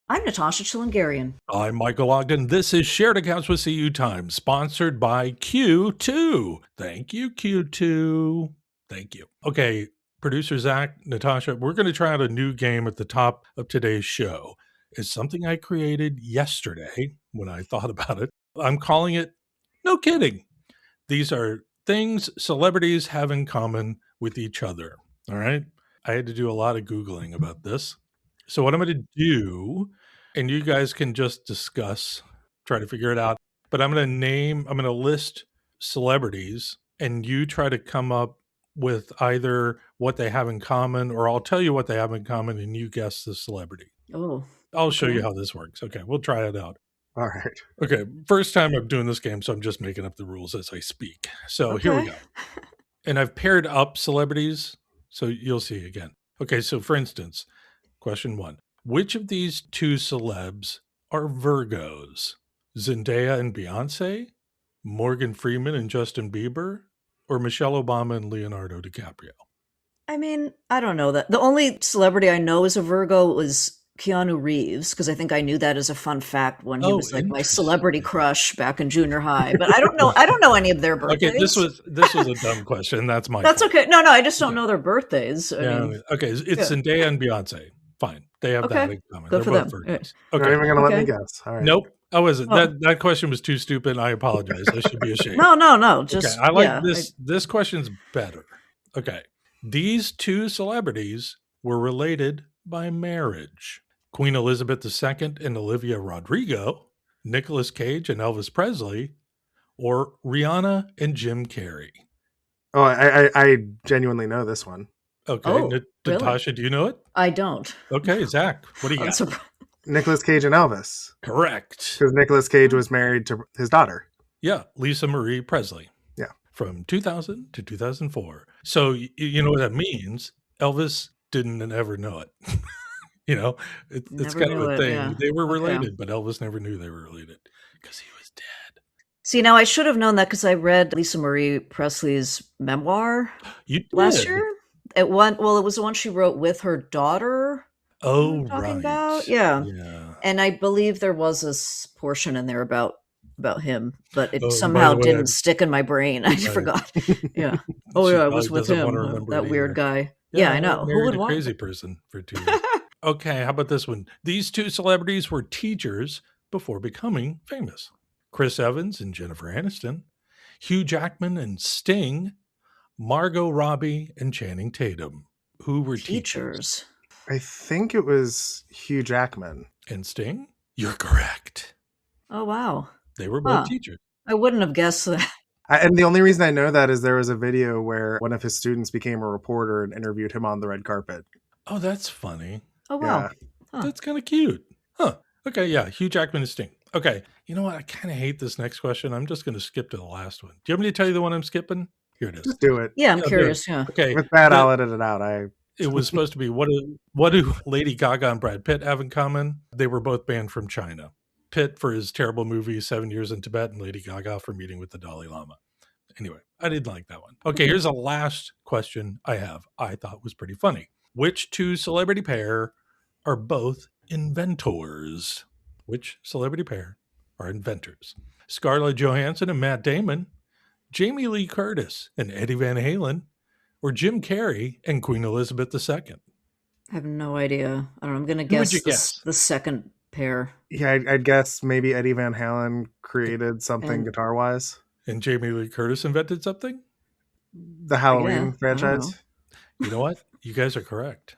I'm Natasha Chilingarian. I'm Michael Ogden. This is Shared Accounts with CU Time, sponsored by Q2. Thank you, Q2. Thank you. Okay, producer Zach, Natasha, we're going to try out a new game at the top of today's show. It's something I created yesterday when I thought about it. I'm calling it No Kidding. These are things celebrities have in common with each other. All right. I had to do a lot of Googling about this. So, what I'm going to do, and you guys can just discuss, try to figure it out, but I'm going to list celebrities, and you try to come up with either what they have in common, or I'll tell you what they have in common, and you guess the celebrity. Oh, I'll show you okay. how this works. Okay. We'll try it out. All right. Okay, first time I'm doing this game, so I'm just making up the rules as I speak. So here we Okay. go. And I've paired up celebrities, so you'll see again. Okay, so for instance, question one. Which of these two celebs are Virgos? Zendaya and Beyonce? Morgan Freeman and Justin Bieber? Or Michelle Obama and Leonardo DiCaprio? I mean, I don't know that. The only celebrity I know is a Virgo was Keanu Reeves, because I think I knew that as a fun fact when he Oh, was like my celebrity interesting. crush back in junior high. But I don't know any of their Okay, this birthdays. was a dumb question. That's my That's fault. okay. No, I just don't Okay. know their birthdays. I Yeah. mean, Okay. It's yeah. Zendaya and Beyonce. Fine. They have that Okay. in common. Good They're for both them. Virgos. Not Okay. even going to let me Okay. guess. All right. Nope. I wasn't. Oh, That question was too stupid. I apologize. I should be ashamed. no. Okay. Just I like yeah. this question's better. Okay. These two celebrities were related by marriage. Queen Elizabeth II and Olivia Rodrigo, Nicolas Cage and Elvis Presley, or Rihanna and Jim Carrey. Oh, I genuinely know this one. Okay. Oh, really? Natasha, do you know it? I don't. Okay. Zach, what do you I'm got? surprised. Nicolas Cage and Elvis. Correct. Because Nicolas Cage was married to his daughter. Yeah, Lisa Marie Presley. Yeah. From 2000 to 2004. So you know what that means? Elvis didn't ever know it. It's Never kind of knew a it. Yeah. thing. They were Okay. related, but Elvis never knew they were related because he was dead. See, now I should have known that because I read Lisa Marie Presley's memoir You did. last year. It was the one she wrote with her daughter. Oh, I'm talking right. about, yeah. Yeah. And I believe there was this portion in there about him, but it Oh, by somehow the way, didn't stick in my brain. I Right. forgot. Yeah. Oh She yeah, I probably was with doesn't want to him, remember that it weird either. guy. Yeah, I know. Who Married would a want? crazy person for 2 years. Okay, how about this one? These two celebrities were teachers before becoming famous. Chris Evans and Jennifer Aniston, Hugh Jackman and Sting, Margot Robbie and Channing Tatum, who were teachers. Teachers. I think it was Hugh Jackman. And Sting? You're correct. Oh wow. They were both Huh. teachers. I wouldn't have guessed that. And the only reason I know that is there was a video where one of his students became a reporter and interviewed him on the red carpet. Oh, that's funny. Oh wow. Yeah. Huh. That's kind of cute. Huh. Okay, yeah, Hugh Jackman and Sting. Okay, you know what? I kind of hate this next question. I'm just going to skip to the last one. Do you want me to tell you the one I'm skipping? Here it is. Just do it. Yeah, I'm I'll do curious. it. Yeah. Okay. With that, I'll edit it out. It was supposed to be what do Lady Gaga and Brad Pitt have in common? They were both banned from China. Pitt for his terrible movie 7 Years in Tibet, and Lady Gaga for meeting with the Dalai Lama. Anyway, I didn't like that one. Okay, here's a last question I have. I thought was pretty funny. Which two celebrity pair are both inventors? Which celebrity pair are inventors? Scarlett Johansson and Matt Damon, Jamie Lee Curtis and Eddie Van Halen, or Jim Carrey and Queen Elizabeth II? I have no idea. I don't know. I'm gonna Who would you guess guess? the second pair. Yeah, I'd guess maybe Eddie Van Halen created something And- guitar-wise. And Jamie Lee Curtis invented something? The Halloween I don't franchise. You know what? You guys are correct.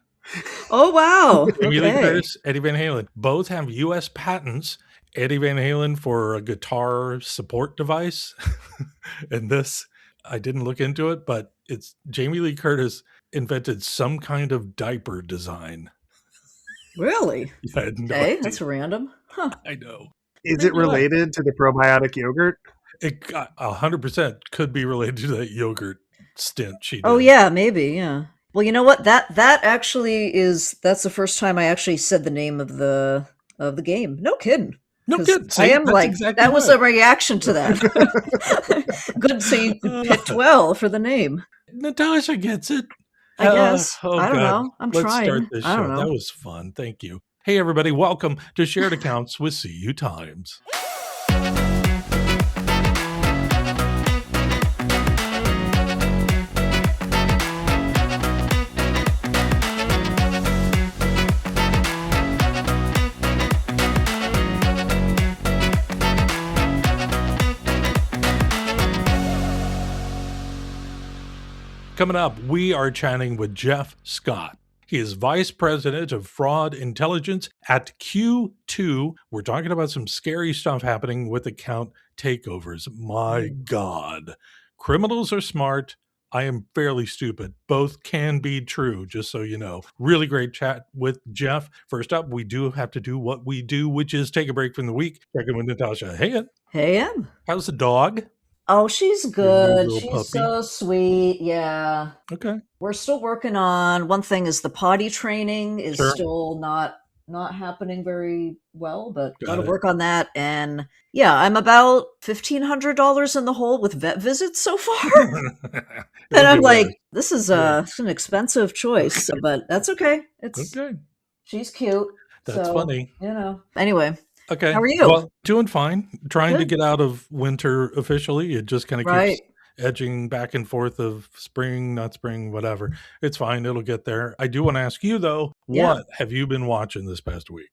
Oh wow. Jamie Lee Okay. Curtis, Eddie Van Halen, both have U.S. patents. Eddie Van Halen for a guitar support device. And this, I didn't look into it, but it's Jamie Lee Curtis invented some kind of diaper design. Really? I had no Okay, idea. that's random. Huh. I know. Is it related to the probiotic yogurt? It got 100% could be related to that yogurt stint she did. Oh yeah, maybe, yeah. Well, you know what? That actually that's the first time I actually said the name of the game. No kidding. No 'Cause kidding. I See, am that's like exactly that was right. a reaction to that. Good, so you picked well for the name. Natasha gets it. I guess. Oh, I don't God. know. I'm Let's trying. start this I show. don't know. That was fun. Thank you. Hey, everybody, welcome to Shared Accounts with CU Times. Coming up, we are chatting with Jeff Scott. He is Vice President of Fraud Intelligence at Q2. We're talking about some scary stuff happening with account takeovers. My God. Criminals are smart. I am fairly stupid. Both can be true, just so you know. Really great chat with Jeff. First up, we do have to do what we do, which is take a break from the week. Check in with Natasha. Hey, Hey, Em. how's the dog? Oh, she's Your new good. little She's puppy? so sweet. Yeah. Okay. We're still working on one thing is the potty training is Sure. still not happening very well, but got to Got it. work on that. And yeah, I'm about $1,500 in the hole with vet visits so far. And I'm like, this is it's an expensive choice, but that's okay. It's Okay. she's cute. That's So, funny. Anyway, Okay. how are you? Well, doing fine. Trying to Good. get out of winter officially. It just kind of Right. keeps edging back and forth of spring, not spring, whatever. It's fine. It'll get there. I do want to ask you, though, Yeah. what have you been watching this past week?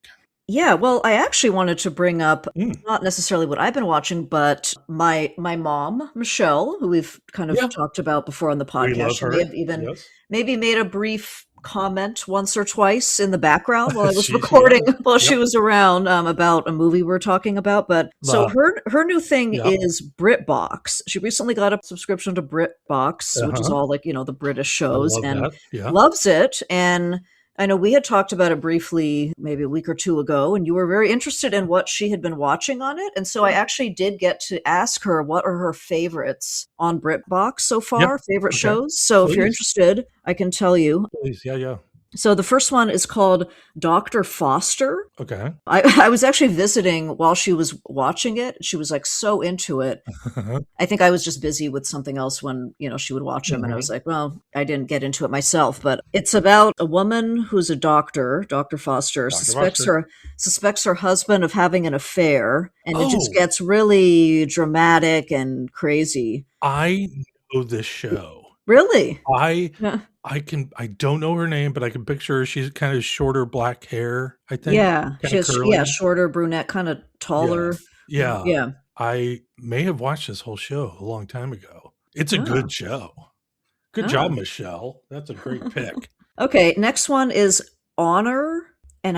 Yeah, well, I actually wanted to bring up not necessarily what I've been watching, but my mom, Michelle, who we've kind of Yeah. talked about before on the We podcast. love She her. may have even Yes. maybe made a brief comment once or twice in the background while I was She recording has. while she Yep. was around about a movie we're talking about. But so her new thing Yep. is BritBox. She recently got a subscription to BritBox, which is all like, the British I shows, love and that. Yeah. loves it. And I know we had talked about it briefly maybe a week or two ago, and you were very interested in what she had been watching on it. And so I actually did get to ask her what are her favorites on BritBox so far, favorite Okay. shows. So if you're Please. interested, I can tell you. Please. Yeah. So the first one is called Dr. Foster. Okay. I was actually visiting while she was watching it. She was like so into it. I think I was just busy with something else when, she would watch them. And I was like, well, I didn't get into it myself. But it's about a woman who's a doctor, Dr. Foster, suspects her husband of having an affair. And it just gets really dramatic and crazy. I know this show. Really? I don't know her name, but I can picture her. She's kind of shorter black hair, I think. Yeah. She has curly. shorter brunette, kind of taller. Yeah. I may have watched this whole show a long time ago. It's a good show. Good job, Michelle. That's a great pick. Okay, next one is Honor. And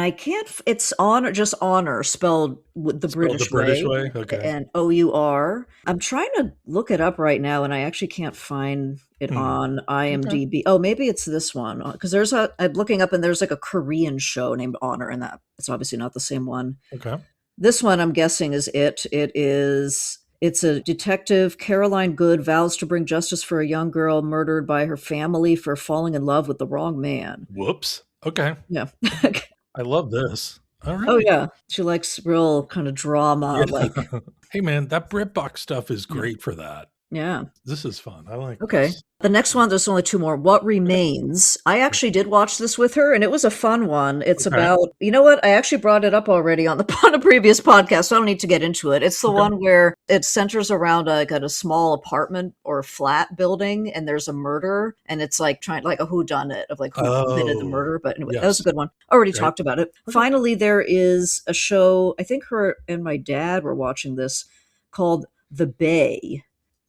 it's Honor, just Honor, spelled the British way. Okay. And O-U-R. I'm trying to look it up right now, and I actually can't find it on IMDb. Okay. Oh, maybe it's this one. Because I'm looking up, and there's like a Korean show named Honor, and it's obviously not the same one. Okay. This one, I'm guessing, is it. It's a detective, Caroline Good, vows to bring justice for a young girl murdered by her family for falling in love with the wrong man. Whoops. Okay. Yeah. I love this. All right. Oh, yeah. She likes real kind of drama. Like, hey, man, that BritBox stuff is great for that. Yeah. This is fun. I like Okay. this. The next one, there's only two more. What Remains. I actually did watch this with her, and it was a fun one. It's about, you know what? I actually brought it up already on a previous podcast, so I don't need to get into it. It's the one where it centers around a small apartment or flat building, and there's a murder, and it's like like a whodunit of like who committed the murder. But anyway, that was a good one. Already talked about it. Okay. Finally, there is a show, I think her and my dad were watching this, called The Bay.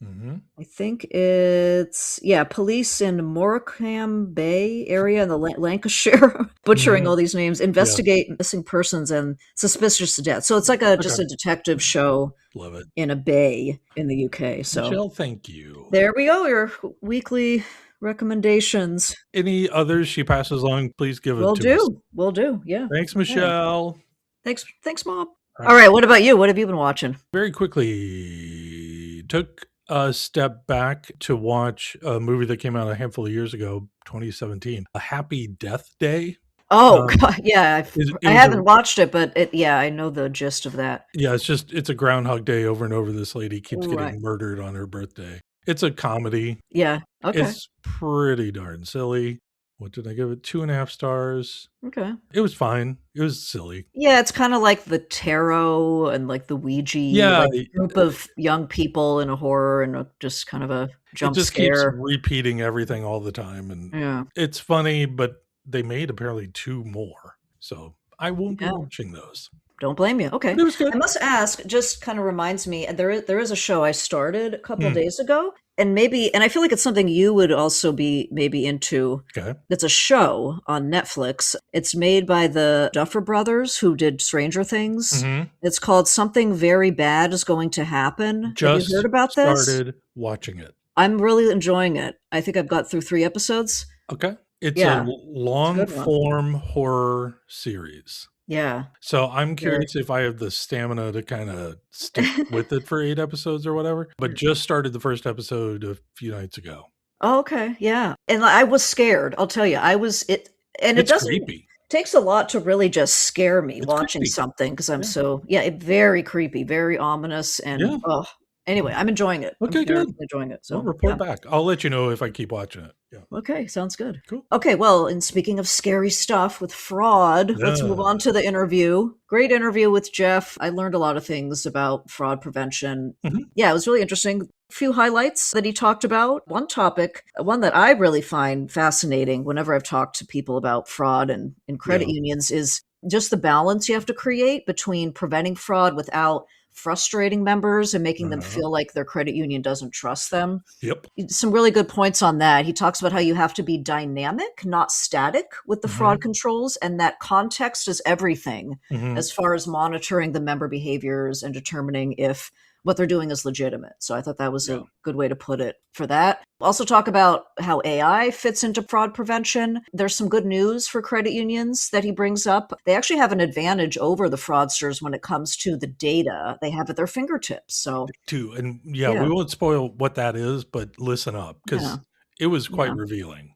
Mm-hmm. I think it's police in Morecambe Bay area in the Lancashire, butchering all these names, investigate missing persons and suspicious death. So it's like just a detective show. Love it. In a bay in the UK. So Michelle, thank you. There we go. Your weekly recommendations. Any others she passes along, please give it to us. We'll do. Yeah. Thanks, Michelle. Thanks, Mom. All right. What about you? What have you been watching? Very quickly, took a step back to watch a movie that came out a handful of years ago, 2017, A Happy Death Day. Oh, God, yeah. I haven't watched it, but I know the gist of that. Yeah, it's a Groundhog Day over and over. This lady keeps getting murdered on her birthday. It's a comedy. Yeah. Okay. It's pretty darn silly. What did I give it? 2.5 stars. Okay. It was fine. It was silly. Yeah, it's kind of like the tarot and like the Ouija, Yeah, like group of young people in a horror and just kind of a it jump just keeps scare. repeating everything all the time, and Yeah. it's funny, but they made apparently 2 more, so I won't be Yeah. watching those. Don't blame you. Okay. But it was good. I must ask, just kind of reminds me, and there is a show I started a couple Hmm. days ago, and I feel like it's something you would also be maybe into. Okay. It's a show on Netflix. It's made by the Duffer Brothers who did Stranger Things. Mhm. It's called Something Very Bad is Going to Happen. Have you Just heard about this? started watching it. I'm really enjoying it. I think I've got through 3 episodes. Okay. It's a Yeah, it's a long good one. form horror series. Yeah. So I'm Very. curious if I have the stamina to kinda stick with it for 8 episodes or whatever, but just started the first episode a few nights ago. Oh, okay, yeah, and I was scared, I'll tell you, it It's doesn't creepy. takes a lot to really just scare me It's watching creepy. something because I'm Yeah. very creepy, very ominous, and, Yeah. anyway, I'm enjoying it. I'm Okay, very good. enjoying it, Well, so, report yeah. back. I'll let you know if I keep watching it. Yeah. Okay, sounds good. Cool. Okay, well, and speaking of scary stuff with fraud, let's move on to the interview. Great interview with Jeff. I learned a lot of things about fraud prevention. Mhm. Yeah, it was really interesting. Few highlights that he talked about. One topic, one that I really find fascinating whenever I've talked to people about fraud and in credit Yeah. unions is just the balance you have to create between preventing fraud without frustrating members and making them Uh-huh. feel like their credit union doesn't trust them. Yep. Some really good points on that. He talks about how you have to be dynamic, not static with the fraud Mhm. controls, and that context is everything Mhm. as far as monitoring the member behaviors and determining if what they're doing is legitimate. So I thought that was Yeah. a good way to put it for that. Also talk about how AI fits into fraud prevention. There's some good news for credit unions that he brings up. They actually have an advantage over the fraudsters when it comes to the data they have at their fingertips. So Too, and yeah, yeah, we won't spoil what that is, but listen up yeah, because it was quite yeah. revealing.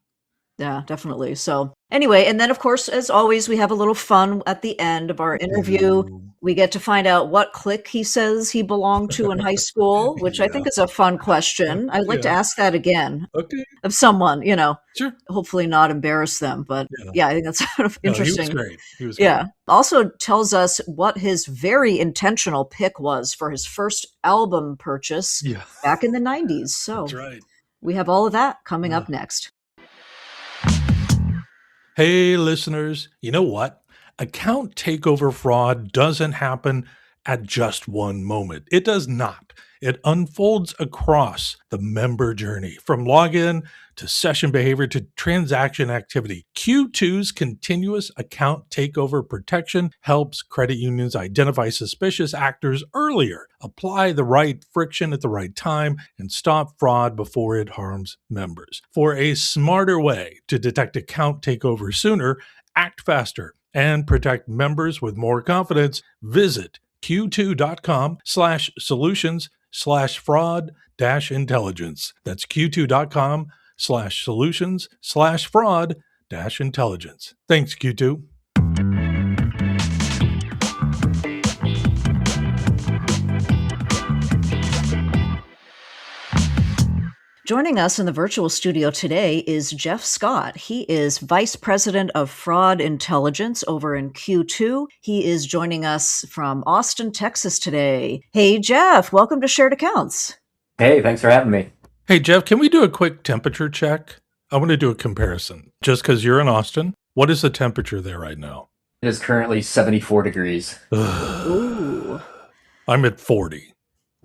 Yeah, definitely. So, anyway, and then of course, as always, we have a little fun at the end of our interview. Ooh. We get to find out what clique he says he belonged to in high school, which I Yeah. think is a fun question. I'd like to Yeah. ask that again Okay. of someone, Sure. hopefully not embarrass them. But Yeah. yeah, I think that's sort of No, he was interesting. great. He was great. Yeah. Also tells us what his very intentional pick was for his first album purchase Yeah. back in the 90s. So That's right. we have all of that coming Yeah. up next. Hey, listeners, you know what? Account takeover fraud doesn't happen at just one moment. It does not. It unfolds across the member journey from login to session behavior to transaction activity. Q2's continuous account takeover protection helps credit unions identify suspicious actors earlier, apply the right friction at the right time, and stop fraud before it harms members. For a smarter way to detect account takeover sooner, act faster, and protect members with more confidence, visit q2.com/solutions/fraud-intelligence. That's q2.com/solutions/fraud-intelligence. Thanks, Q2. Joining us in the virtual studio today is Jeff Scott. He is Vice President of Fraud Intelligence over in Q2. He is joining us from Austin, Texas today. Hey, Jeff, welcome to Shared Accounts. Hey, thanks for having me. Hey, Jeff, can we do a quick temperature check? I want to do a comparison. Just because you're in Austin, what is the temperature there right now? It is currently 74 degrees. Ooh. I'm at 40.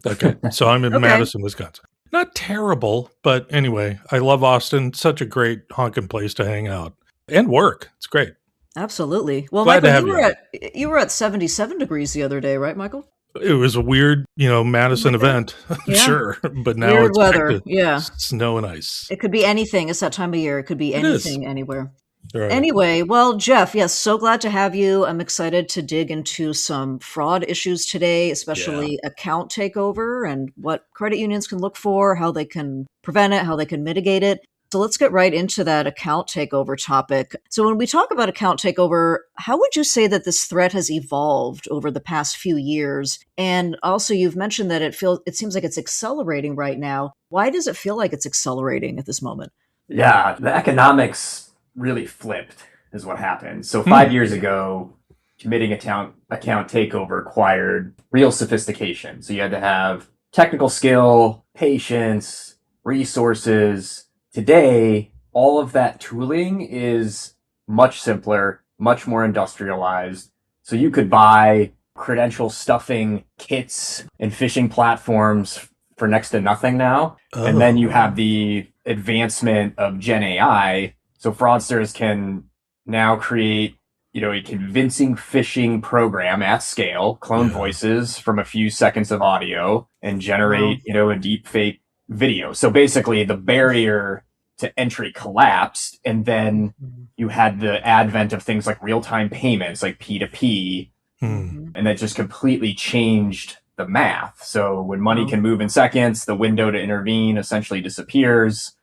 Okay, so I'm in Okay. Madison, Wisconsin. Not terrible, but anyway, I love Austin. Such a great honking place to hang out and work. It's great. Absolutely. Well, Glad to Michael, have you were at 77 degrees the other day, right, Michael? It was a weird, Madison Like that? event, I'm Yeah. sure, but now Weird it's back weather. to Yeah. snow and ice. It could be anything. It's that time of year. It could be It is. anything, anywhere. Right. Anyway, well, Jeff, yes, so glad to have you. I'm excited to dig into some fraud issues today, especially account takeover and what credit unions can look for, how they can prevent it, how they can mitigate it. So let's get right into that account takeover topic. So when we talk about account takeover, how would you say that this threat has evolved over the past few years? And also you've mentioned that it seems like it's accelerating right now. Why does it feel like it's accelerating at this moment? Yeah, the economics really flipped is what happened. So 5 years ago, committing account takeover required real sophistication. So you had to have technical skill, patience, resources. Today, all of that tooling is much simpler, much more industrialized. So you could buy credential stuffing kits and phishing platforms for next to nothing now. Oh. And then you have the advancement of Gen AI. So fraudsters can now create, a convincing phishing program at scale, clone voices from a few seconds of audio and generate, a deep fake video. So basically the barrier to entry collapsed. And then you had the advent of things like real-time payments, like P2P, and that just completely changed the math. So when money can move in seconds, the window to intervene essentially disappears.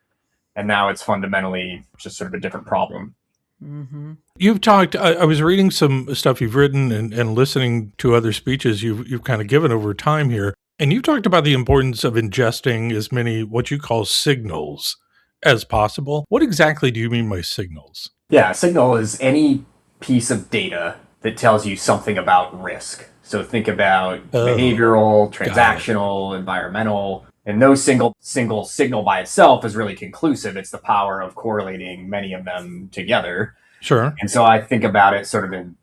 And now it's fundamentally just sort of a different problem. You've talked, I was reading some stuff you've written and listening to other speeches you've kind of given over time here. And you've talked about the importance of ingesting as many what you call signals as possible. What exactly do you mean by signals? Yeah, a signal is any piece of data that tells you something about risk. So think about behavioral, transactional, environmental, and no single signal by itself is really conclusive. It's the power of correlating many of them together. Sure. And so I think about it sort of in,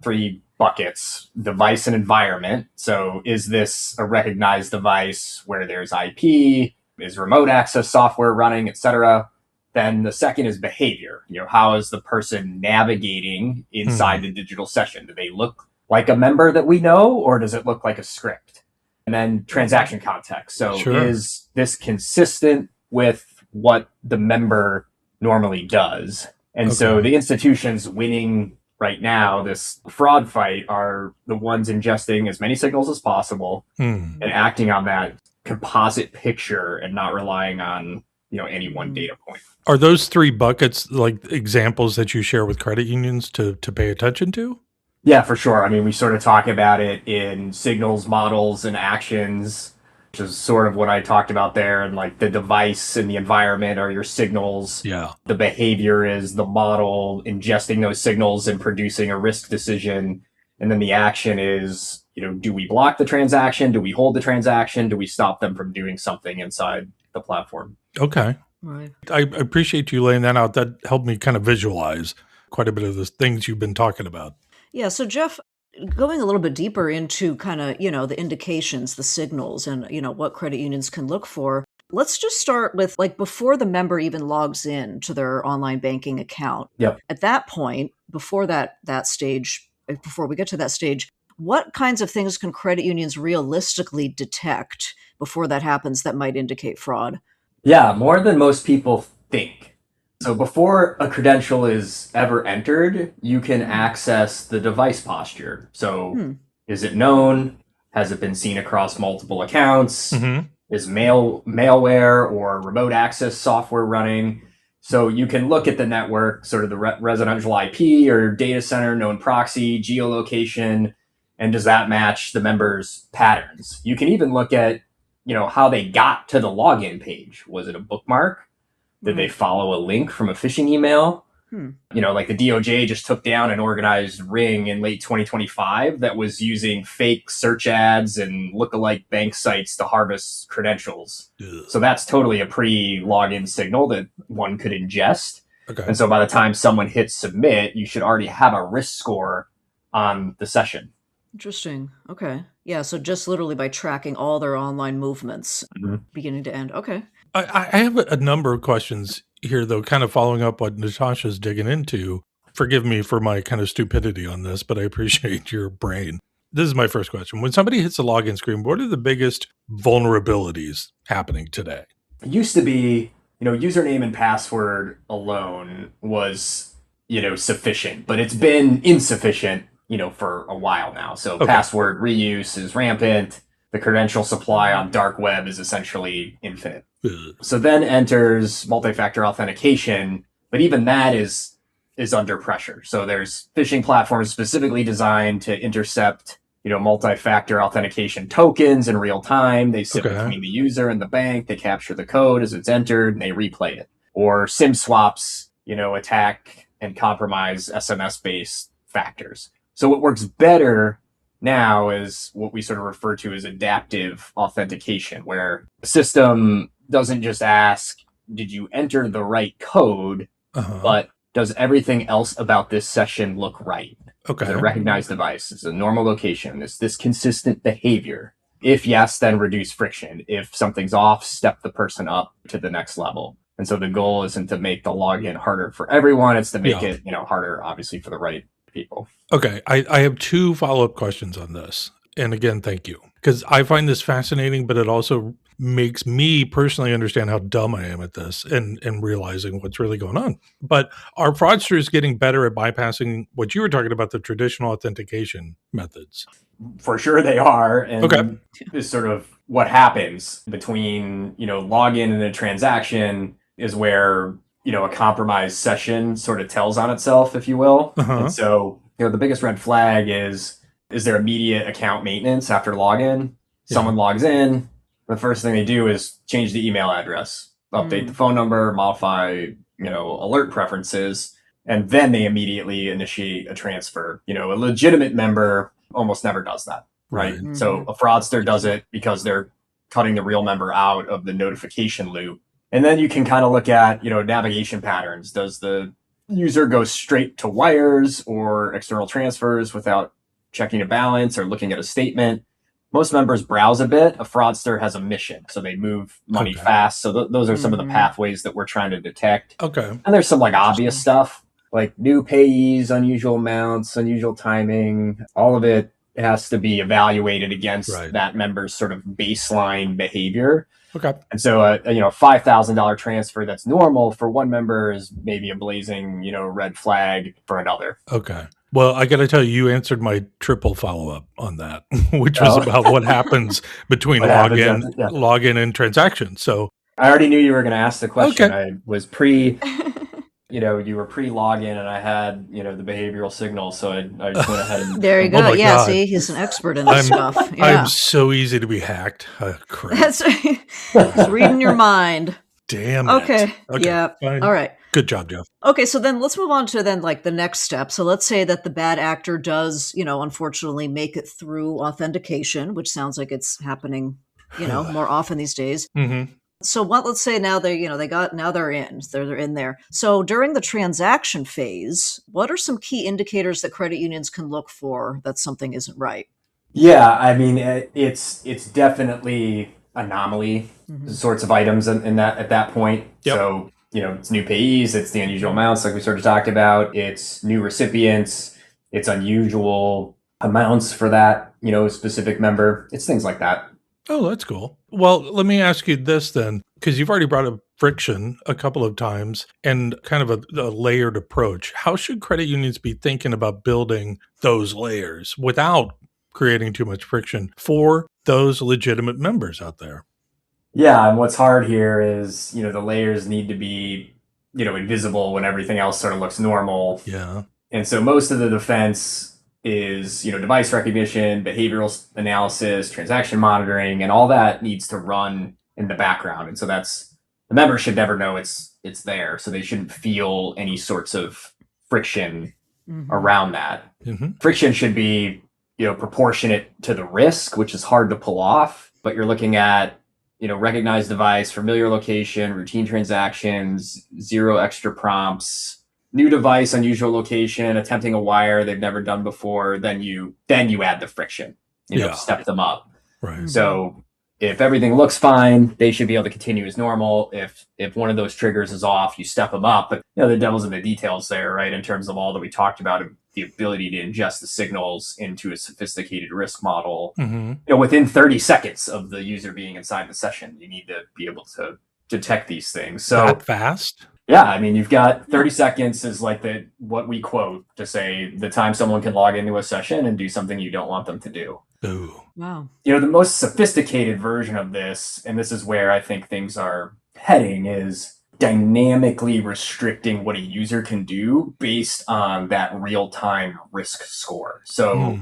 3 buckets: device and environment. So is this a recognized device where there's IP? Is remote access software running, et cetera? Then the second is behavior. How is the person navigating inside the digital session? Do they look like a member that we know, or does it look like a script? And then transaction context. So is this consistent with what the member normally does? And so the institutions winning right now this fraud fight are the ones ingesting as many signals as possible and acting on that composite picture and not relying on any one data point. Are those 3 buckets like examples that you share with credit unions to pay attention to? Yeah, for sure. I mean, we sort of talk about it in signals, models, and actions, which is sort of what I talked about there. And like the device and the environment are your signals. Yeah. The behavior is the model ingesting those signals and producing a risk decision. And then the action is, do we block the transaction? Do we hold the transaction? Do we stop them from doing something inside the platform? Okay. Right. I appreciate you laying that out. That helped me kind of visualize quite a bit of the things you've been talking about. Yeah. So, Jeff, going a little bit deeper into kind of, the indications, the signals, and, what credit unions can look for, let's just start with like before the member even logs in to their online banking account. Yep. At that point, before that stage, before we get to that stage, what kinds of things can credit unions realistically detect before that happens that might indicate fraud? Yeah, more than most people think. So before a credential is ever entered, you can access the device posture. So is it known? Has it been seen across multiple accounts? Is malware or remote access software running? So you can look at the network, sort of the residential IP or data center, known proxy, geolocation, and does that match the member's patterns? You can even look at, how they got to the login page. Was it a bookmark? Did they follow a link from a phishing email? Like the DOJ just took down an organized ring in late 2025 that was using fake search ads and lookalike bank sites to harvest credentials. So that's totally a pre-login signal that one could ingest. Okay. And so by the time someone hits submit, you should already have a risk score on the session. Interesting. Okay. Yeah. So just literally by tracking all their online movements, beginning to end. Okay. I have a number of questions here, though, kind of following up what Natasha's digging into. Forgive me for my kind of stupidity on this, but I appreciate your brain. This is my first question. When somebody hits a login screen, what are the biggest vulnerabilities happening today? It used to be, username and password alone was, sufficient, but it's been insufficient, for a while now. So password reuse is rampant. The credential supply on dark web is essentially infinite. So then enters multi-factor authentication, but even that is under pressure. So there's phishing platforms specifically designed to intercept, multi-factor authentication tokens in real time. They sit between the user and the bank. They capture the code as it's entered and they replay it. Or SIM swaps attack and compromise SMS-based factors. So what works better now is what we sort of refer to as adaptive authentication, where the system doesn't just ask, did you enter the right code, but does everything else about this session look right? Okay. Is it a recognized device? Is it a normal location? Is this consistent behavior? If yes, then reduce friction. If something's off, step the person up to the next level. And so the goal isn't to make the login harder for everyone. It's to make it, harder, obviously, for the right people. Okay. I have 2 follow-up questions on this. And again, thank you. Because I find this fascinating, but it also makes me personally understand how dumb I am at this and realizing what's really going on. But are fraudsters getting better at bypassing what you were talking about, the traditional authentication methods? For sure they are. And is sort of what happens between, login and a transaction is where, a compromised session sort of tells on itself, if you will. And so, the biggest red flag is there immediate account maintenance after login? Someone logs in. The first thing they do is change the email address, update the phone number, modify, alert preferences, and then they immediately initiate a transfer. A legitimate member almost never does that, right? So a fraudster does it because they're cutting the real member out of the notification loop. And then you can kind of look at, navigation patterns. Does the user go straight to wires or external transfers without checking a balance or looking at a statement? Most members browse a bit. A fraudster has a mission, so they move money fast. So those are some of the pathways that we're trying to detect. And there's some obvious stuff like new payees, unusual amounts, unusual timing. All of it has to be evaluated against that member's sort of baseline behavior. And so a $5,000 transfer that's normal for one member is maybe a blazing red flag for another. Well, I got to tell you, you answered my triple follow-up on that, which was about what happens between login and transaction. So I already knew you were going to ask the question. I was you were pre-login, and I had the behavioral signal, so I just went ahead and there you go. God. See, he's an expert in this stuff. I'm so easy to be hacked. That's it's reading your mind. Damn it. Okay. Yeah. Fine. All right. Good job, Jeff. Okay, so then let's move on to the next step. So let's say that the bad actor does, unfortunately make it through authentication, which sounds like it's happening, more often these days. So let's say now they're in there. So during the transaction phase, what are some key indicators that credit unions can look for that something isn't right? Yeah, I mean, it's definitely anomaly sorts of items in that at that point. So, it's new payees, it's the unusual amounts like we sort of talked about, it's new recipients, it's unusual amounts for that, specific member. It's things like that. Oh, that's cool. Well, let me ask you this then, because you've already brought up friction a couple of times and kind of a layered approach. How should credit unions be thinking about building those layers without creating too much friction for those legitimate members out there? Yeah, and what's hard here is, the layers need to be, invisible when everything else sort of looks normal. Yeah. And so most of the defense is, device recognition, behavioral analysis, transaction monitoring, and all that needs to run in the background. And so the member should never know it's there. So they shouldn't feel any sorts of friction around that. Friction should be, proportionate to the risk, which is hard to pull off, but you're looking at, recognized device, familiar location, routine transactions, 0 extra prompts, new device, unusual location, attempting a wire they've never done before, then you add the friction, step them up. Right. So if everything looks fine, they should be able to continue as normal. If one of those triggers is off, you step them up. But the devil's in the details there, right? In terms of all that we talked about, the ability to ingest the signals into a sophisticated risk model, within 30 seconds of the user being inside the session, you need to be able to detect these things. So that fast? Yeah, I mean, you've got 30 seconds is like what we quote to say the time someone can log into a session and do something you don't want them to do. Ooh. Wow. The most sophisticated version of this, and this is where I think things are heading, is dynamically restricting what a user can do based on that real-time risk score. So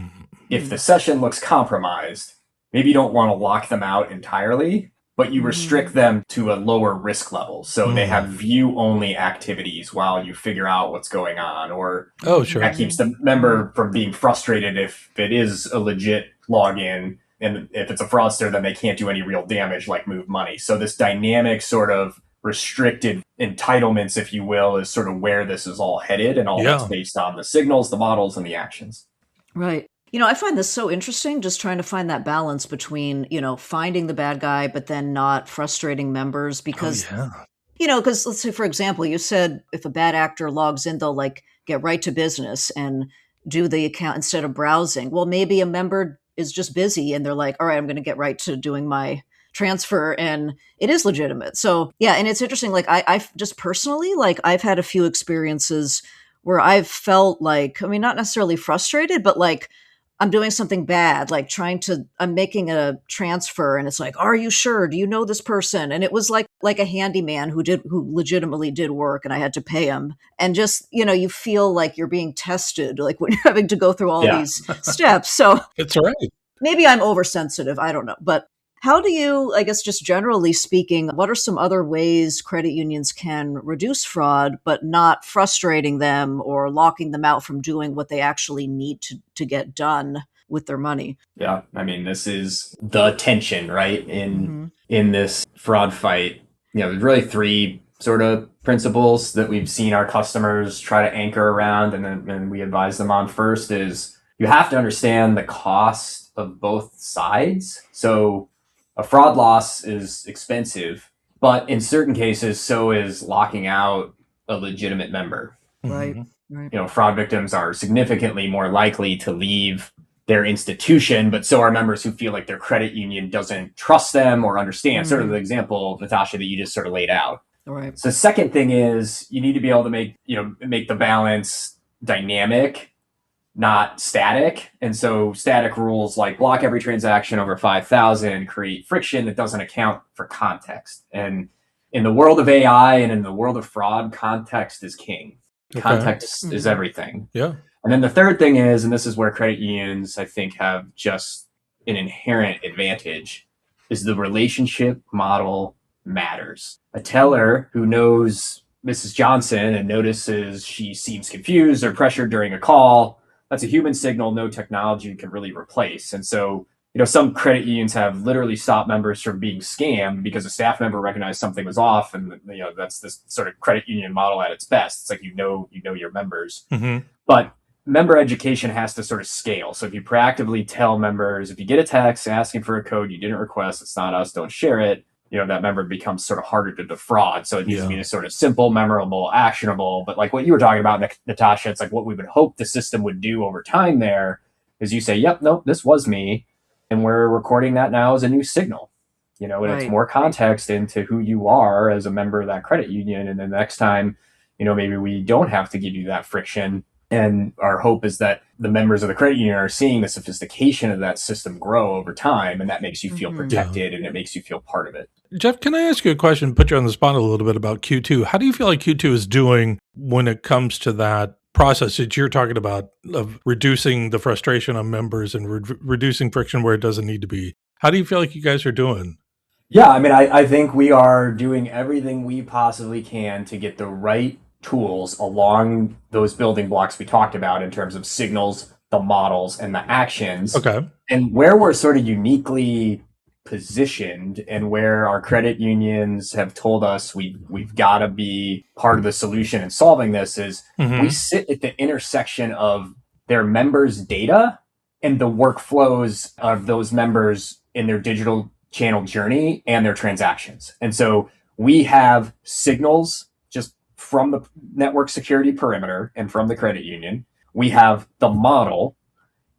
if the session looks compromised, maybe you don't want to lock them out entirely, but you restrict them to a lower risk level. So they have view only activities while you figure out what's going on, or that keeps the member from being frustrated if it is a legit login. And if it's a fraudster, then they can't do any real damage, like move money. So this dynamic sort of restricted entitlements, if you will, is sort of where this is all headed, and all that's based on the signals, the models, and the actions. Right. I find this so interesting, just trying to find that balance between, finding the bad guy, but then not frustrating members because, because let's say, for example, you said if a bad actor logs in, they'll like get right to business and do the account instead of browsing. Well, maybe a member is just busy and they're like, all right, I'm going to get right to doing my transfer, and it is legitimate. So yeah, and it's interesting. Like I just personally, like I've had a few experiences where I've felt like, not necessarily frustrated, but like I'm doing something bad, like I'm making a transfer and it's like, are you sure? Do you know this person? And it was like a handyman who legitimately did work and I had to pay him. And just, you feel like you're being tested, like when you're having to go through all these steps. So that's right. Maybe I'm oversensitive. I don't know. But how do you, I guess, just generally speaking, what are some other ways credit unions can reduce fraud, but not frustrating them or locking them out from doing what they actually need to get done with their money? Yeah. This is the tension, right? In this fraud fight, there's really three sort of principles that we've seen our customers try to anchor around, and then we advise them on. First is you have to understand the cost of both sides. So a fraud loss is expensive, but in certain cases, so is locking out a legitimate member. Right. Fraud victims are significantly more likely to leave their institution, but so are members who feel like their credit union doesn't trust them or understand. Sort of the example, Natasha, that you just sort of laid out. Right. So the second thing is you need to be able to make the balance dynamic, not static. And so static rules like block every transaction over 5,000 create friction that doesn't account for context. And in the world of AI and in the world of fraud, context is king. Context is everything. Yeah. And then the third thing is, and this is where credit unions, I think, have just an inherent advantage, is the relationship model matters. A teller who knows Mrs. Johnson and notices she seems confused or pressured during a call, that's a human signal no technology can really replace. And so, some credit unions have literally stopped members from being scammed because a staff member recognized something was off. And, that's this sort of credit union model at its best. It's like, your members. But member education has to sort of scale. So if you proactively tell members, if you get a text asking for a code you didn't request, it's not us, don't share it, that member becomes sort of harder to defraud. So it needs to be this sort of simple, memorable, actionable. But like what you were talking about, Natasha, it's like what we would hope the system would do over time there is you say, yep, nope, this was me. And we're recording that now as a new signal, and it's more context into who you are as a member of that credit union. And then next time, maybe we don't have to give you that friction. And our hope is that the members of the credit union are seeing the sophistication of that system grow over time. And that makes you feel protected and it makes you feel part of it. Jeff, can I ask you a question, put you on the spot a little bit about Q2? How do you feel like Q2 is doing when it comes to that process that you're talking about of reducing the frustration on members and reducing friction where it doesn't need to be? How do you feel like you guys are doing? Yeah, I think we are doing everything we possibly can to get the right tools along those building blocks we talked about in terms of signals, the models, and the actions. Okay. And where we're sort of uniquely positioned and where our credit unions have told us we've got to be part of the solution in solving this is we sit at the intersection of their members' data and the workflows of those members in their digital channel journey and their transactions. And so we have signals just from the network security perimeter and from the credit union. We have the model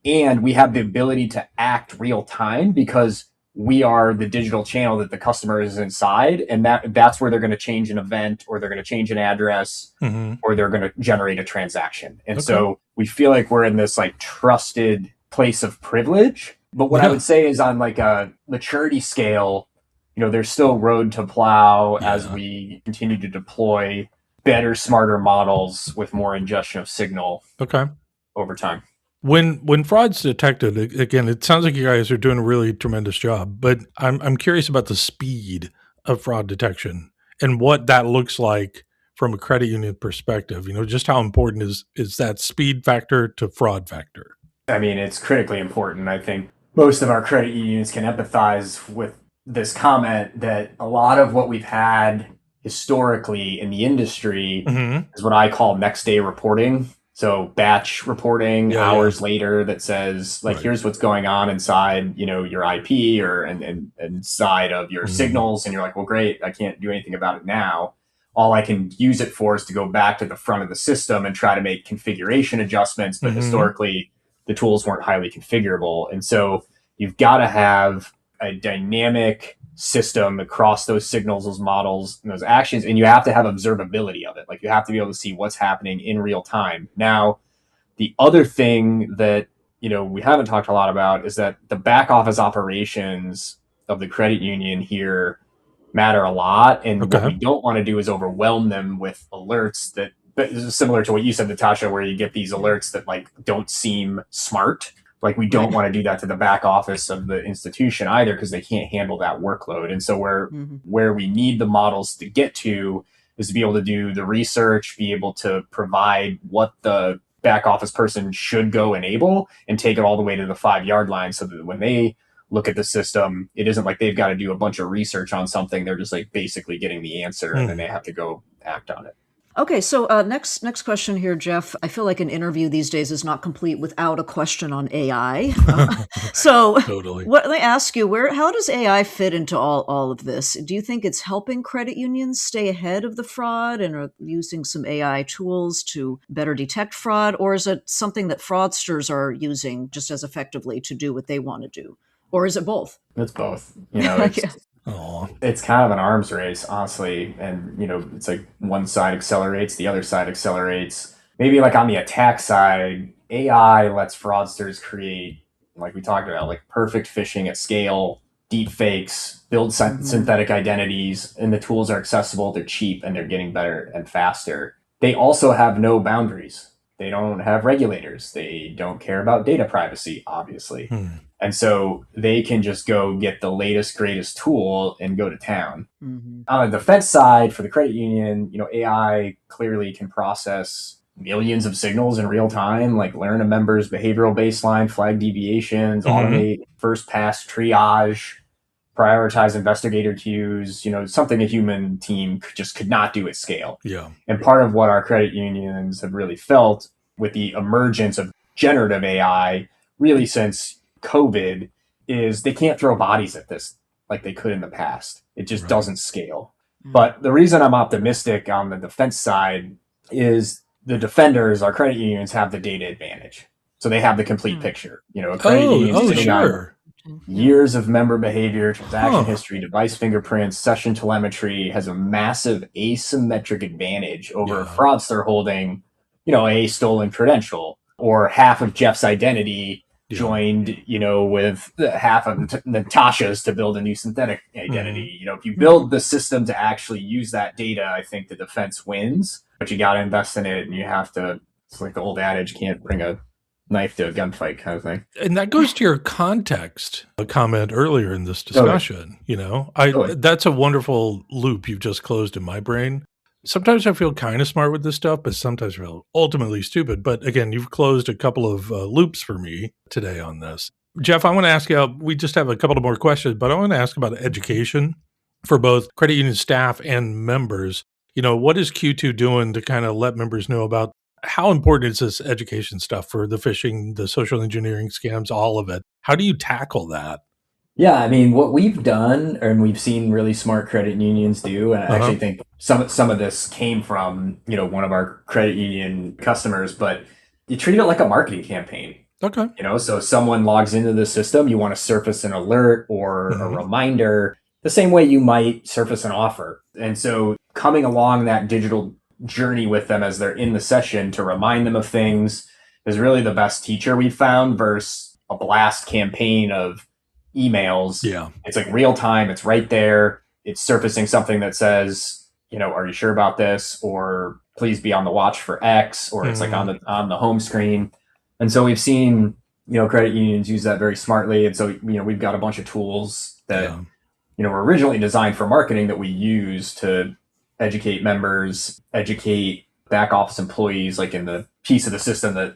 and we have the ability to act real time because we are the digital channel that the customer is inside. And that's where they're going to change an event or they're going to change an address or they're going to generate a transaction. And so we feel like we're in this like trusted place of privilege. But what I would say is on like a maturity scale, there's still road to plow as we continue to deploy better, smarter models with more ingestion of signal over time. When fraud's detected, again, it sounds like you guys are doing a really tremendous job, but I'm curious about the speed of fraud detection and what that looks like from a credit union perspective. Just how important is that speed factor to fraud factor? I mean, it's critically important. I think most of our credit unions can empathize with this comment that a lot of what we've had historically in the industry is what I call next day reporting. So batch reporting hours later that says like, here's what's going on inside, your IP or and inside of your signals. And you're like, well, great. I can't do anything about it now. All I can use it for is to go back to the front of the system and try to make configuration adjustments. But historically, the tools weren't highly configurable. And so you've got to have a dynamic system across those signals, those models, and those actions. And you have to have observability of it. Like you have to be able to see what's happening in real time. Now, the other thing that, we haven't talked a lot about is that the back office operations of the credit union here matter a lot. And what we don't want to do is overwhelm them with alerts that is similar to what you said, Natasha, where you get these alerts that like don't seem smart. Like we don't want to do that to the back office of the institution either, because they can't handle that workload. And so where we need the models to get to is to be able to do the research, be able to provide what the back office person should go enable and take it all the way to the 5-yard line, so that when they look at the system, it isn't like they've got to do a bunch of research on something. They're just like basically getting the answer and then they have to go act on it. Okay, so next question here, Jeff. I feel like an interview these days is not complete without a question on AI. Totally. Let me ask you, how does AI fit into all of this? Do you think it's helping credit unions stay ahead of the fraud and are using some AI tools to better detect fraud? Or is it something that fraudsters are using just as effectively to do what they want to do? Or is it both? It's both. It's kind of an arms race, honestly. And, it's like one side accelerates, the other side accelerates. Maybe like on the attack side, AI lets fraudsters create, like we talked about, like perfect phishing at scale, deep fakes, build synthetic identities, and the tools are accessible, they're cheap, and they're getting better and faster. They also have no boundaries. They don't have regulators. They don't care about data privacy, obviously. And so they can just go get the latest, greatest tool and go to town. On the defense side, for the credit union, AI clearly can process millions of signals in real time, like learn a member's behavioral baseline, flag deviations, automate first pass triage, prioritize investigator queues, something a human team could not do at scale. Yeah. And part of what our credit unions have really felt with the emergence of generative AI, really since COVID, is they can't throw bodies at this like they could in the past. It just doesn't scale. But the reason I'm optimistic on the defense side is the defenders, our credit unions, have the data advantage. So they have the complete picture. A credit union sitting on years of member behavior, transaction history, device fingerprints, session telemetry, has a massive asymmetric advantage over a fraudster holding, a stolen credential or half of Jeff's identity joined, with half of Natasha's to build a new synthetic identity. If you build the system to actually use that data, I think the defense wins, but you got to invest in it, and you have to, it's like the old adage, can't bring a knife to a gunfight kind of thing. And that goes to your context, a comment earlier in this discussion. That's a wonderful loop you've just closed in my brain. Sometimes I feel kind of smart with this stuff, but sometimes I feel ultimately stupid. But again, you've closed a couple of loops for me today on this. Jeff, I want to ask you, we just have a couple of more questions, but I want to ask about education for both credit union staff and members. What is Q2 doing to kind of let members know about how important is this education stuff for the phishing, the social engineering scams, all of it? How do you tackle that? Yeah, I mean, what we've done, and we've seen really smart credit unions do, and I actually think some of this came from, one of our credit union customers, but you treat it like a marketing campaign. Okay. So someone logs into the system, you want to surface an alert or a reminder, the same way you might surface an offer. And so coming along that digital journey with them as they're in the session to remind them of things is really the best teacher we've found versus a blast campaign of emails. Yeah. It's like real time. It's right there. It's surfacing something that says, are you sure about this? Or please be on the watch for X, or it's like on the home screen. And so we've seen, credit unions use that very smartly. And so, we've got a bunch of tools that, were originally designed for marketing that we use to educate members, educate back office employees, like in the piece of the system that,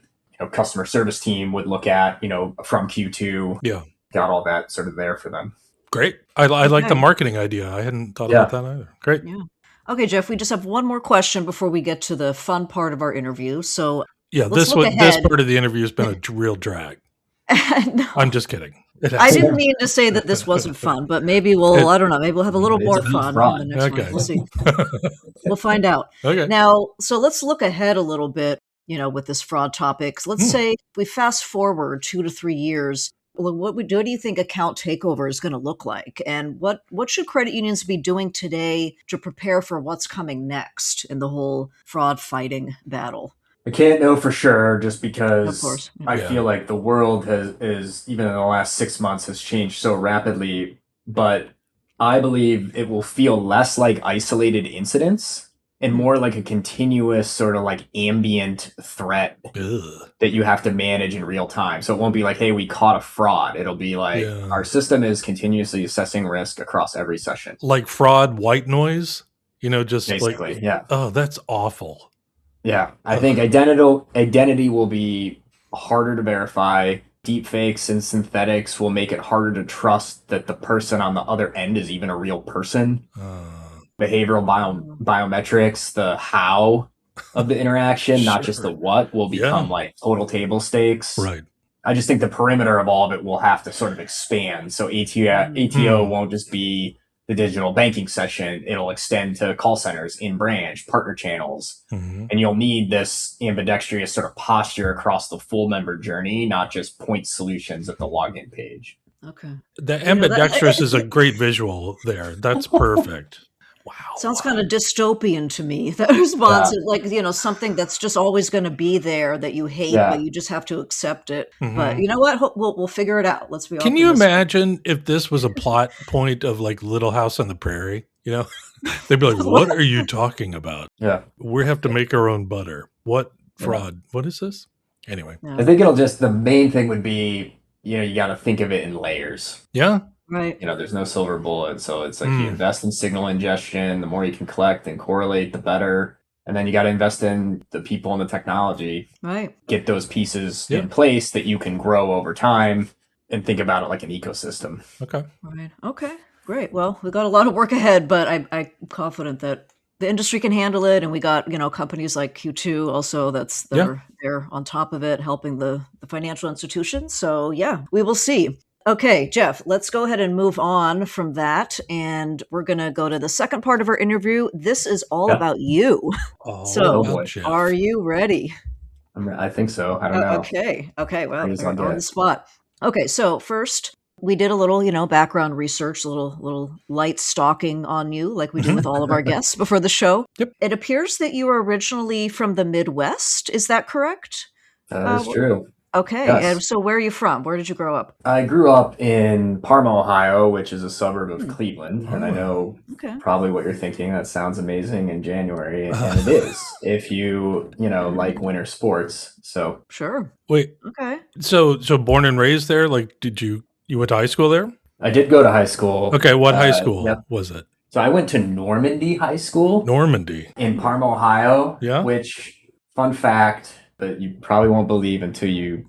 customer service team would look at, from Q2. Yeah. Got all that sort of there for them. Great. I like the marketing idea. I hadn't thought about that either. Great. Yeah. Okay, Jeff, we just have one more question before we get to the fun part of our interview. So this part of the interview has been a real drag. No. I'm just kidding. I didn't mean to say that this wasn't fun, but maybe I don't know, maybe we'll have a little more fun on the next one. We'll see. We'll find out. Okay. Now, so let's look ahead a little bit, with this fraud topics. Let's say we fast forward 2 to 3 years. Well, what do you think account takeover is going to look like? And what should credit unions be doing today to prepare for what's coming next in the whole fraud fighting battle? I can't know for sure just because Of course. I feel like the world is even in the last 6 months has changed so rapidly, but I believe it will feel less like isolated incidents and more like a continuous sort of like ambient threat that you have to manage in real time. So it won't be like, hey, we caught a fraud. It'll be like our system is continuously assessing risk across every session. Like fraud, white noise, just basically, like, oh, that's awful. Yeah, I think identity will be harder to verify. Deepfakes and synthetics will make it harder to trust that the person on the other end is even a real person. Behavioral biometrics, the how of the interaction, not just the what, will become like total table stakes. Right. I just think the perimeter of all of it will have to sort of expand. So ATO won't just be the digital banking session. It'll extend to call centers, in branch, partner channels. And you'll need this ambidextrous sort of posture across the full member journey, not just point solutions at the login page. Okay. The ambidextrous is a great visual there. That's perfect. Wow. Sounds kind of dystopian to me. That response is like, something that's just always going to be there that you hate, but you just have to accept it. But you know what? We'll figure it out. Let's be Can you imagine if this was a plot point of like Little House on the Prairie? They'd be like, what are you talking about? Yeah. We have to make our own butter. What fraud? What is this? Anyway. I think the main thing would be, you got to think of it in layers. Yeah. Right. There's no silver bullet. So it's like you invest in signal ingestion. The more you can collect and correlate, the better. And then you got to invest in the people and the technology. Right. Get those pieces in place that you can grow over time and think about it like an ecosystem. Okay. Right. Okay. Great. Well, we got a lot of work ahead, but I'm confident that the industry can handle it. And we got, companies like Q2 also they're on top of it, helping the financial institutions. So yeah, we will see. Okay, Jeff, let's go ahead and move on from that. And we're going to go to the second part of our interview. This is all about you. So are you ready? I think so. I don't know. Okay. Well, we're on the spot. Okay, so first we did a little, background research, a little light stalking on you, like we do with all of our guests before the show. Yep. It appears that you were originally from the Midwest. Is that correct? That is true. Okay. Yes. And so where are you from? Where did you grow up? I grew up in Parma, Ohio, which is a suburb of Cleveland. And I know probably what you're thinking. That sounds amazing in January. And it is, if you like winter sports. So Sure. Wait. Okay. So born and raised there? Like, you went to high school there? I did go to high school. Okay. What high school was it? So I went to Normandy High School. Normandy. In Parma, Ohio. Yeah. Which, fun fact, that you probably won't believe until you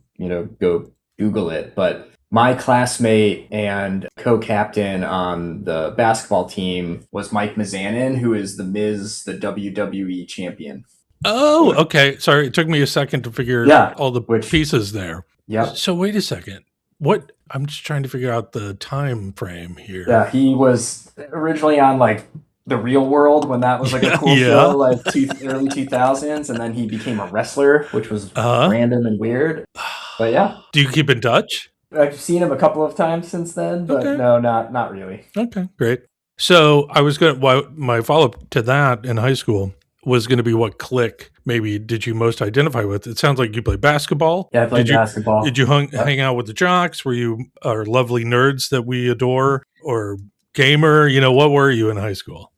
go Google it. But my classmate and co-captain on the basketball team was Mike Mizanin, who is the WWE champion. Oh, okay. Sorry, it took me a second to figure all the pieces there. Yep. So wait a second. What? I'm just trying to figure out the time frame here. Yeah, he was originally on like The Real World when that was like a cool show, like early 2000s, and then he became a wrestler, which was random and weird. But yeah. Do you keep in touch? I've seen him a couple of times since then, but no, not really. Okay, great. So I was my follow-up to that in high school was going to be what clique maybe did you most identify with? It sounds like you play basketball. Yeah, I played basketball. Did you hang out with the jocks? Were you lovely nerds that we adore, or gamer? What were you in high school?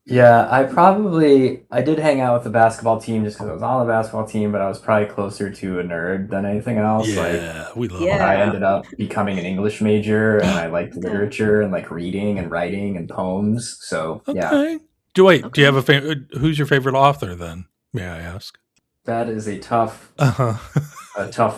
Yeah, I did hang out with the basketball team just because I was on the basketball team, but I was probably closer to a nerd than anything else. Yeah, we love Yeah. I ended up becoming an English major, and I liked Okay. literature and like reading and writing and poems. So yeah, Okay. Do Okay. you have a favorite? Who's your favorite author then? May I ask? that is a tough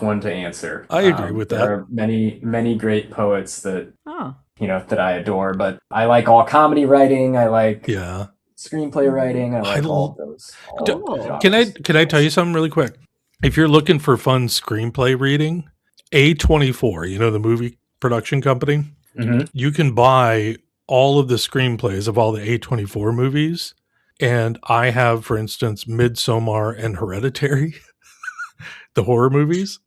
one to answer. I agree with There that. are many great poets that Oh. that I adore, but I like all comedy writing. I like Yeah. screenplay writing. I like all of l- those. Cool. Can I tell you something really quick? If you're looking for fun screenplay reading, A24, you know the movie production company, Mm-hmm. you can buy all of the screenplays of all the A24 movies. And I have, for instance, Midsommar and Hereditary, the horror movies.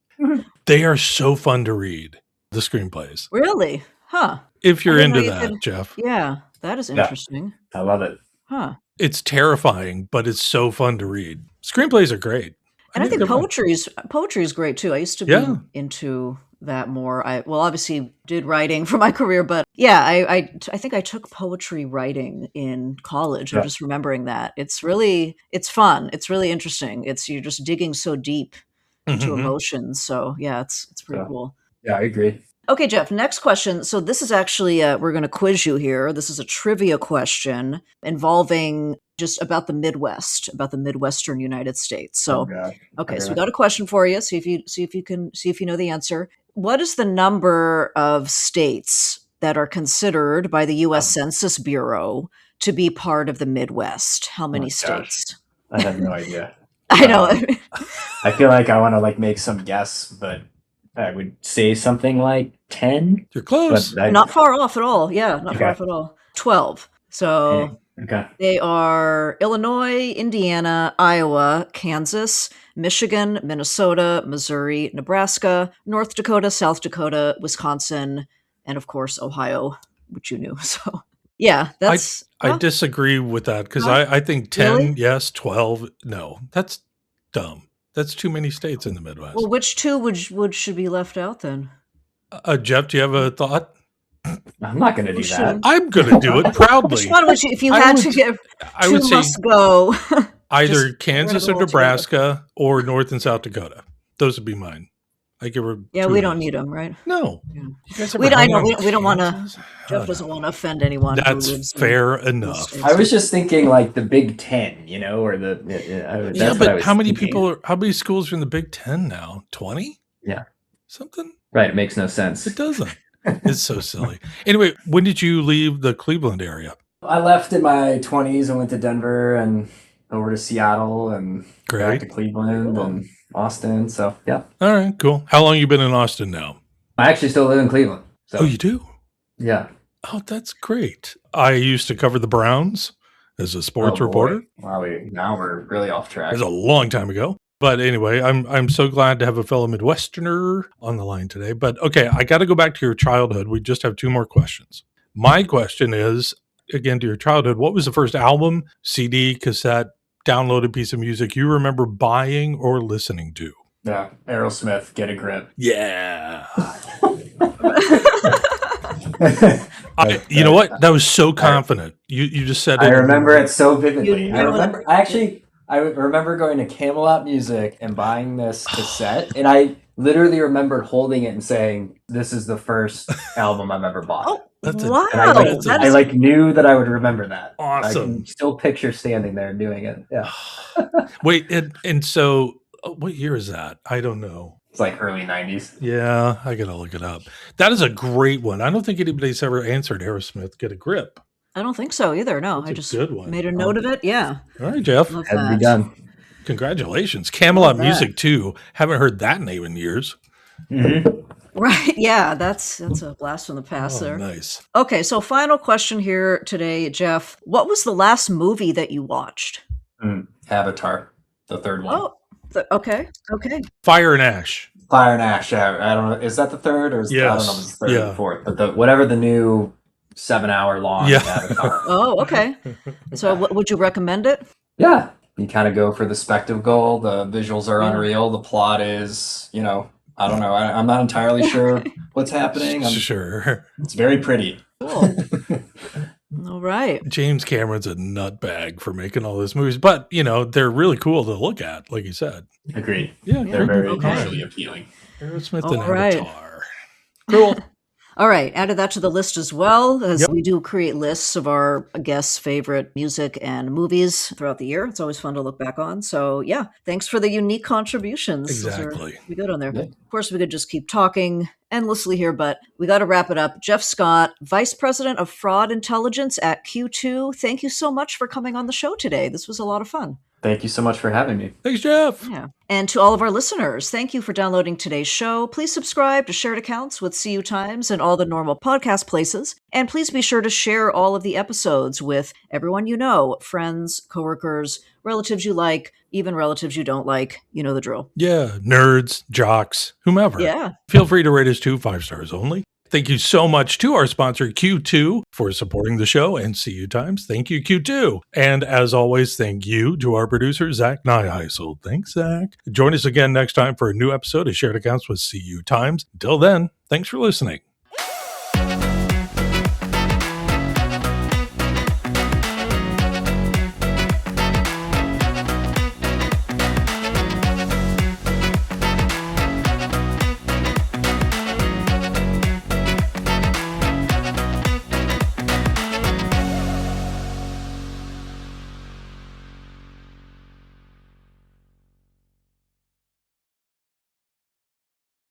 They are so fun to read, the screenplays. Really? Huh. If you're I didn't know into you that, could- Jeff. Yeah, that is Yeah. interesting. I love it. Huh. It's terrifying, but it's so fun to read. Screenplays are great. And I think they're fun. poetry is great too. I used to be Yeah. into that more. I obviously did writing for my career, but yeah, I think I took poetry writing in college. Yeah. I'm just remembering that. It's fun. It's really interesting. You're just digging so deep into Mhm. emotions. So yeah, it's pretty Yeah. cool. Yeah, I agree. Okay, Jeff, next question. So this is actually, we're going to quiz you here. This is a trivia question involving just about the Midwest, about the Midwestern United States. So, God. okay, so we Okay. got a question for you. See if you know the answer. What is the number of states that are considered by the U.S. Census Bureau to be part of the Midwest? How many gosh. states? I have no idea. I know. I feel like I want to like make some guess, but I would say something like 10. You're close. But Not far off at all. Yeah, not far Okay. off at all. 12. So okay. they are Illinois, Indiana, Iowa, Kansas, Michigan, Minnesota, Missouri, Nebraska, North Dakota, South Dakota, Wisconsin, and of course Ohio, which you knew. So yeah, that's I disagree with that because Huh? I think 10, Really? yes, 12, no. That's dumb. That's too many states in the Midwest. well, which two should be left out then? Jeff, do you have a thought? I'm not going to do Which that. one? I'm going to do it proudly. Which one would you, if you I had would- to give I two would say must go? either just Kansas get or rid of them altogether. Nebraska or North and South Dakota. Those would be mine. I give her. Yeah, two we of don't those. need them, right? No. Yeah. You guys We ever don't- I hung know, on we don't wanna- Kansas? Jeff doesn't want to offend anyone. who That's lives in fair those enough. states. I was just thinking like the Big Ten, or the. That's Yeah, what I but was how many thinking. how many schools are in the Big Ten now? 20? Yeah. Something? Right, it makes no sense. It doesn't. It's so silly. Anyway, when did you leave the Cleveland area? I left in my 20s and went to Denver and over to Seattle and back Great. to Cleveland Cool. and Austin. So yeah, All right, cool. How long you been in Austin now? I actually still live in Cleveland. So Oh, you do? yeah. Oh, that's great. I used to cover the Browns as a sports Oh, boy. reporter. Wow, now we're really off It track. was a long time ago. But anyway, I'm so glad to have a fellow Midwesterner on the line today. But okay, I got to go back to your childhood. We just have two more questions. My question is, again, to your childhood, what was the first album, CD, cassette, downloaded piece of music you remember buying or listening to? Yeah, Aerosmith, Get a Grip. Yeah. You know what? That was so confident. You just said it. I remember it so vividly. You I knew remember I remember going to Camelot Music and buying this cassette, and I literally remembered holding it and saying, "This is the first album I've ever bought." Oh, That's a- wow! And I like, That I is like knew that I would remember that. I Awesome. can still picture standing there doing it. Yeah, Wait, and so what year is that? I don't know. it's like early '90s. Yeah, I gotta look it up. That is a great one. I don't think anybody's ever answered Aerosmith. Get a grip. I don't think so either. No, That's I a just good one. made a note of it. Yeah, All right, Jeff. love Had to that. be done. Congratulations. Camelot Love that. Music too. Haven't heard that name in years. Right? Yeah, that's a blast from the past Oh, there. nice. Okay, so final question here today, Jeff. What was the last movie that you watched? Avatar, the third one. Oh, okay. Fire and Ash. Fire and Ash. I don't know. Is that the third or is I don't know if Yes. it's the third or Yeah. the fourth, but whatever the new 7-hour long Yeah. Avatar. Oh, okay. So, would you recommend it? Yeah, you kind of go for the spectacle. The visuals are Yeah. unreal. The plot is, I don't know. I'm not entirely sure what's happening. Sure. It's very pretty. Cool. All right. James Cameron's a nutbag for making all those movies, but they're really cool to look at, like you said. Agreed. Yeah, They're very Okay. visually appealing. Aerosmith All and right. Avatar. Cool. All right, added that to the list as well, as Yep. we do create lists of our guests' favorite music and movies throughout the year. It's always fun to look back on. So, yeah, thanks for the unique contributions. Those Exactly. are pretty good on there. Yeah. Of course, we could just keep talking endlessly here, but we got to wrap it up. Jeff Scott, Vice President of Fraud Intelligence at Q2, thank you so much for coming on the show today. This was a lot of fun. Thank you so much for having me. Thanks, Jeff. Yeah. And to all of our listeners, thank you for downloading today's show. Please subscribe to Shared Accounts with CU Times and all the normal podcast places. And please be sure to share all of the episodes with everyone you know, friends, coworkers, relatives you like, even relatives you don't like. You know the drill. Yeah, nerds, jocks, whomever. Yeah. Feel free to rate us too, 5 stars only. Thank you so much to our sponsor, Q2, for supporting the show and CU Times. Thank you, Q2. And as always, thank you to our producer, Zach Nyheisel. Thanks, Zach. Join us again next time for a new episode of Shared Accounts with CU Times. Until then, thanks for listening.